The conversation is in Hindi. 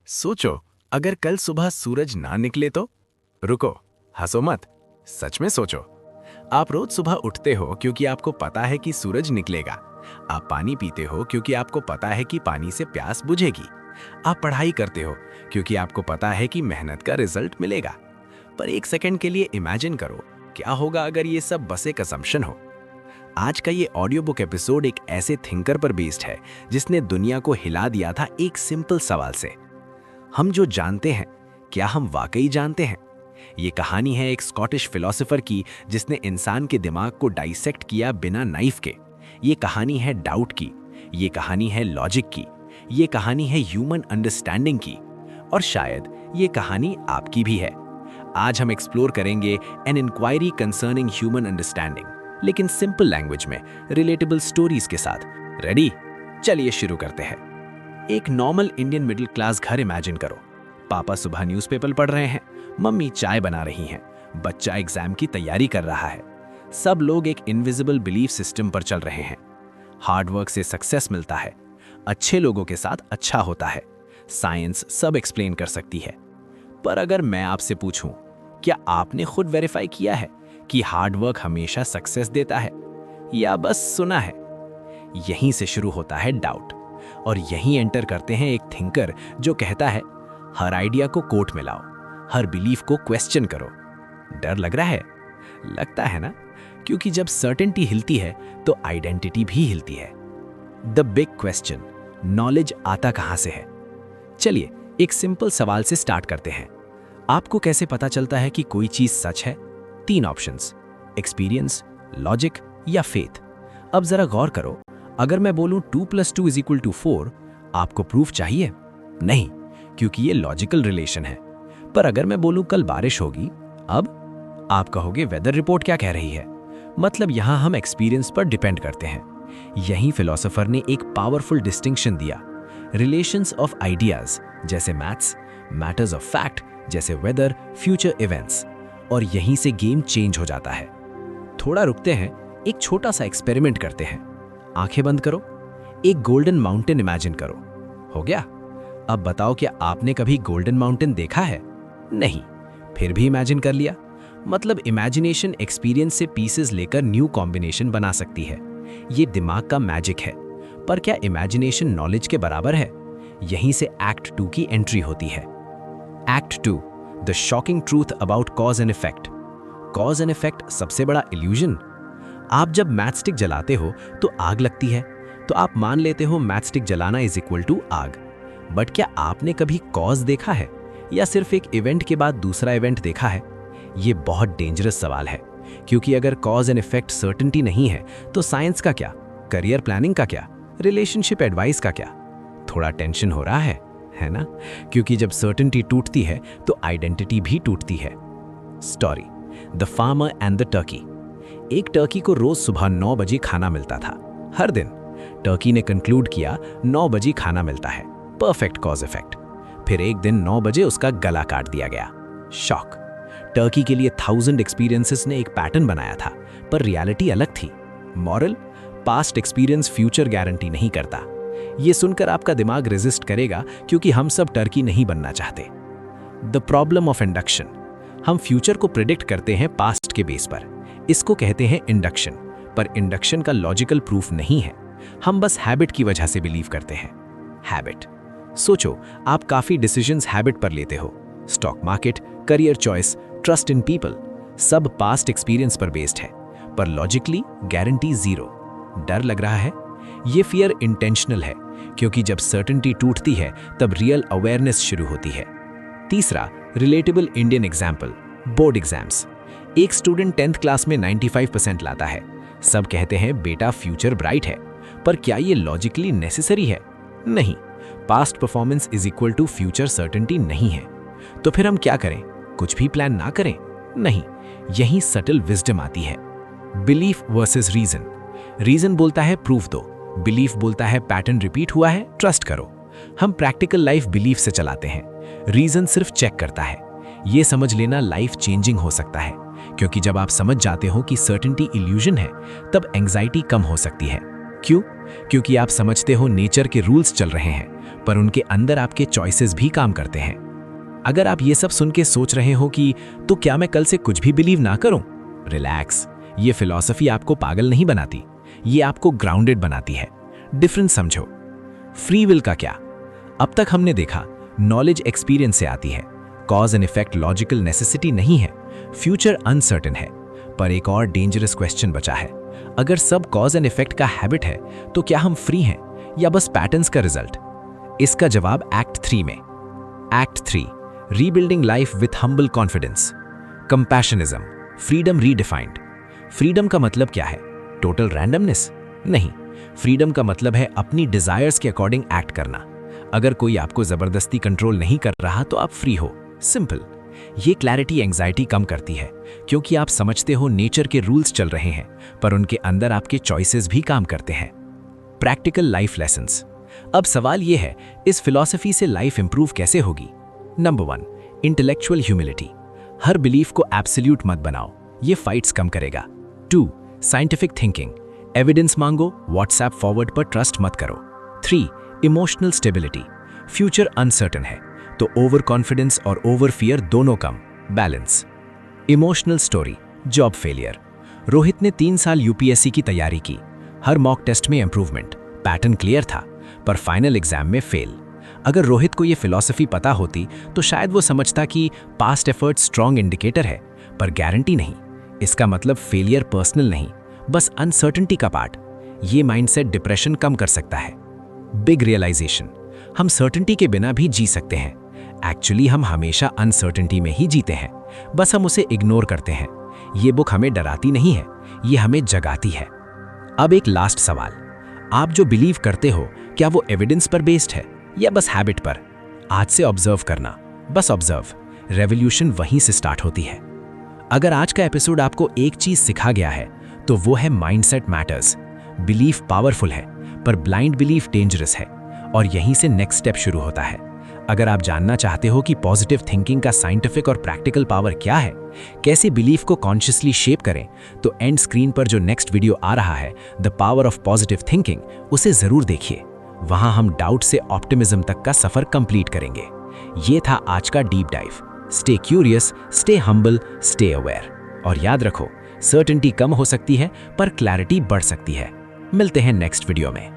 सोचो, अगर कल सुबह सूरज ना निकले तो? रुको, हंसो मत, सच में सोचो। आप रोज सुबह उठते हो क्योंकि आपको पता है कि सूरज निकलेगा। आप पानी पीते हो क्योंकि आपको पता है कि पानी से प्यास बुझेगी। आप पढ़ाई करते हो क्योंकि आपको पता है कि मेहनत का रिजल्ट मिलेगा। पर एक सेकंड के लिए इमेजिन करो, क्या होगा अगर ये सब बस एक असम्पशन हो? आज का ये ऑडियो बुक एपिसोड एक ऐसे थिंकर पर बेस्ड है जिसने दुनिया को हिला दिया था एक सिंपल सवाल से। हम जो जानते हैं, क्या हम वाकई जानते हैं? ये कहानी है एक स्कॉटिश फिलोसोफर की जिसने इंसान के दिमाग को डाइसेक्ट किया बिना नाइफ के। ये कहानी है डाउट की, ये कहानी है लॉजिक की, ये कहानी है ह्यूमन अंडरस्टैंडिंग की, और शायद ये कहानी आपकी भी है। आज हम एक्सप्लोर करेंगे an inquiry concerning human understanding, लेकिन सिंपल लैंग्वेज में, रिलेटेबल स्टोरीज के साथ। रेडी? चलिए शुरू करते हैं। एक नॉर्मल इंडियन मिडिल क्लास घर इमेजिन करो। पापा सुबह न्यूज़पेपर पढ़ रहे हैं, मम्मी चाय बना रही हैं, बच्चा एग्जाम की तैयारी कर रहा है। सब लोग एक इनविजिबल बिलीफ सिस्टम पर चल रहे हैं। हार्ड वर्क से सक्सेस मिलता है, अच्छे लोगों के साथ अच्छा होता है, साइंस सब एक्सप्लेन कर सकती है। पर अगर मैं आपसे पूछूं, क्या आपने खुद वेरीफाई किया है कि हार्ड वर्क हमेशा सक्सेस देता है, या बस सुना है? यहीं से शुरू होता है डाउट, और यहीं एंटर करते हैं एक थिंकर जो कहता है, हर आइडिया को कोर्ट में लाओ, हर बिलीफ को क्वेश्चन करो। डर लग रहा है? लगता है ना, क्योंकि जब सर्टेनिटी हिलती है तो आइडेंटिटी भी हिलती है। द बिग क्वेश्चन, नॉलेज आता कहां से है? चलिए एक सिंपल सवाल से स्टार्ट करते हैं। आपको कैसे पता चलता है कि कोई चीज सच है? 3 ऑप्शंस, एक्सपीरियंस, लॉजिक या फेथ। अब जरा गौर करो, अगर मैं बोलूं 2 + 2 = 4, आपको प्रूफ चाहिए? नहीं, क्योंकि ये लॉजिकल रिलेशन है। पर अगर मैं बोलूं कल बारिश होगी, अब आप कहोगे वेदर रिपोर्ट क्या कह रही है। मतलब यहां हम एक्सपीरियंस पर डिपेंड करते हैं। यही फिलोसोफर ने एक पावरफुल डिस्टिंक्शन दिया, रिलेशंस ऑफ आइडियाज जैसे मैथ्स, मैटर्स ऑफ फैक्ट जैसे वेदर, फ्यूचर इवेंट्स, और यहीं से गेम चेंज हो जाता है। थोड़ा रुकते हैं, एक छोटा सा एक्सपेरिमेंट करते हैं। आंखें बंद करो, एक गोल्डन माउंटेन इमेजिन करो। हो गया? अब बताओ, क्या आपने कभी गोल्डन माउंटेन देखा है? नहीं, फिर भी इमेजिन कर लिया। मतलब इमेजिनेशन एक्सपीरियंस से पीसेस लेकर न्यू कॉम्बिनेशन बना सकती है। ये दिमाग का मैजिक है। पर क्या इमेजिनेशन नॉलेज के बराबर है? यहीं से एक्ट 2 की एंट्री होती है। Act 2, the shocking truth about cause and effect. Cause and effect सबसे बड़ा इल्यूजन। आप जब मैचस्टिक जलाते हो तो आग लगती है, तो आप मान लेते हो मैचस्टिक जलाना = आग। बट क्या आपने कभी कॉज देखा है, या सिर्फ एक इवेंट के बाद दूसरा इवेंट देखा है? ये बहुत डेंजरस सवाल है, क्योंकि अगर कॉज एंड इफेक्ट सर्टेनिटी नहीं है तो साइंस का क्या, करियर प्लानिंग का क्या, रिलेशनशिप एडवाइस का क्या? थोड़ा टेंशन हो रहा है ना? क्योंकि जब सर्टेनिटी टूटती है तो आइडेंटिटी भी टूटती है। Story, the farmer and the Turkey. एक टर्की को रोज सुबह 9 बजे खाना मिलता था, हर दिन। टर्की ने कंक्लूड किया 9 बजे खाना मिलता है, परफेक्ट कॉज इफेक्ट। फिर एक दिन 9 बजे उसका गला काट दिया गया। शॉक। टर्की के लिए 1000 एक्सपीरियंसेस ने एक पैटर्न बनाया था, पर रियलिटी अलग थी। Moral, past experience future guarantee नहीं करता। ये सुनकर आपका दिमाग रेजिस्ट करेगा, क्योंकि हम सब टर्की नहीं बनना चाहते। The problem of induction. हम फ्यूचर को प्रिडिक्ट करते हैं पास्ट के बेस पर। इसको कहते हैं इंडक्शन। पर इंडक्शन का लॉजिकल प्रूफ नहीं है, हम बस हैबिट की वजह से बिलीव करते हैं। हैबिट। सोचो, आप काफी डिसीजंस हैबिट पर लेते हो। Stock market, career choice, trust in people, सब पास्ट एक्सपीरियंस पर बेस्ड है, पर लॉजिकली गारंटी 0। डर लग रहा है? ये फियर इंटेंशनल है, क्योंकि जब सर्टेनिटी टूटती है तब रियल अवेयरनेस शुरू होती है। तीसरा, relatable Indian example, board exams. एक स्टूडेंट 10th क्लास में 95% लाता है। सब कहते हैं बेटा फ्यूचर ब्राइट है, पर क्या ये लॉजिकली नेसेसरी है? नहीं। पास्ट परफॉर्मेंस = फ्यूचर सर्टेनिटी नहीं है। तो फिर हम क्या करें? कुछ भी प्लान ना करें? नहीं, यही सटल विजडम आती है। Belief versus reason. रीजन बोलता है प्रूफ दो, बिलीफ बोलता है पैटर्न रिपीट हुआ है, ट्रस्ट करो। हम प्रैक्टिकल लाइफ बिलीफ से चलाते हैं, रीजन सिर्फ चेक करता है। ये समझ लेना लाइफ चेंजिंग हो सकता है, क्योंकि जब आप समझ जाते हो कि सर्टेनिटी इल्यूजन है, तब एंजाइटी कम हो सकती है। क्यों? क्योंकि आप समझते हो नेचर के रूल्स चल रहे हैं, पर उनके अंदर आपके चॉइसेस भी काम करते हैं। अगर आप ये सब सुन के सोच रहे हो कि तो क्या मैं कल से कुछ भी बिलीव ना करूं? रिलैक्स, ये फिलॉसफी आपको पागल नहीं बनाती, ये आपको ग्राउंडेड बनाती है। डिफरेंस समझो। फ्री विल का क्या? अब तक हमने देखा नॉलेज एक्सपीरियंस से आती है, cause and effect logical necessity नहीं है, फ्यूचर अनसर्टेन है। पर एक और डेंजरस क्वेश्चन बचा है, अगर सब कॉज एंड इफेक्ट का हैबिट है तो क्या हम फ्री हैं या बस पैटर्न्स का रिजल्ट? इसका जवाब एक्ट 3 में। Act 3, rebuilding life with humble confidence. Compassionism, freedom redefined. Freedom का मतलब क्या है? Total randomness? नहीं, फ्रीडम का मतलब है अपनी डिजायर्स के अकॉर्डिंग एक्ट करना। अगर कोई आपको जबरदस्ती कंट्रोल नहीं कर रहा तो आप फ्री हो, सिंपल। ये क्लैरिटी एंजाइटी कम करती है, क्योंकि आप समझते हो नेचर के रूल्स चल रहे हैं, पर उनके अंदर आपके चॉइसेस भी काम करते हैं। Practical life lessons. अब सवाल यह है, इस फिलॉसफी से लाइफ इंप्रूव कैसे होगी? Number 1, intellectual humility. हर बिलीफ को एब्सोल्यूट मत बनाओ, ये फाइट्स कम करेगा। 2, साइंटिफिक थिंकिंग। एविडेंस मांगो, व्हाट्सएप फॉरवर्ड पर ट्रस्ट मत करो। 3, इमोशनल स्टेबिलिटी। फ्यूचर अनसर्टन है तो ओवर कॉन्फिडेंस और ओवर फियर दोनों कम, balance. Emotional story, job failure. Rohit ने 3 साल यूपीएससी की तैयारी की, हर मॉक टेस्ट में इंप्रूवमेंट, पैटर्न क्लियर था, पर फाइनल एग्जाम में फेल। अगर रोहित को यह फिलॉसफी पता होती तो शायद वो समझता कि पास्ट एफर्ट स्ट्रॉन्ग इंडिकेटर है, पर गारंटी नहीं। इसका मतलब फेलियर पर्सनल नहीं, बस अनसर्टेनिटी का पार्ट। ये माइंडसेट डिप्रेशन कम कर सकता है। बिग रियलाइजेशन, हम सर्टेनिटी के बिना भी जी सकते हैं। एक्चुअली हम हमेशा अनसर्टेनिटी में ही जीते हैं, बस हम उसे इग्नोर करते हैं। ये बुक हमें डराती नहीं है, ये हमें जगाती है। अब एक लास्ट सवाल, आप जो बिलीव करते हो क्या वो एविडेंस पर बेस्ड है या बस हैबिट पर? आज से ऑब्जर्व करना, बस ऑब्जर्व। रेवोल्यूशन वहीं से स्टार्ट होती है। अगर आज का एपिसोड आपको एक चीज सिखा गया है तो वो है माइंडसेट मैटर्स। बिलीफ पावरफुल है, पर ब्लाइंड बिलीफ डेंजरस है, और यहीं से नेक्स्ट स्टेप शुरू होता है। अगर आप जानना चाहते हो कि पॉजिटिव थिंकिंग का साइंटिफिक और प्रैक्टिकल पावर क्या है, कैसे बिलीफ को कॉन्शियसली शेप करें, तो एंड स्क्रीन पर जो नेक्स्ट वीडियो आ रहा है, the power of positive thinking, उसे जरूर देखिए। वहां हम डाउट से ऑप्टिमिज्म तक का सफर कंप्लीट करेंगे। ये था आज का deep dive. Stay curious, stay humble, stay aware, और याद रखो, सर्टेनिटी कम हो सकती है पर क्लैरिटी बढ़ सकती है। मिलते हैं नेक्स्ट वीडियो में।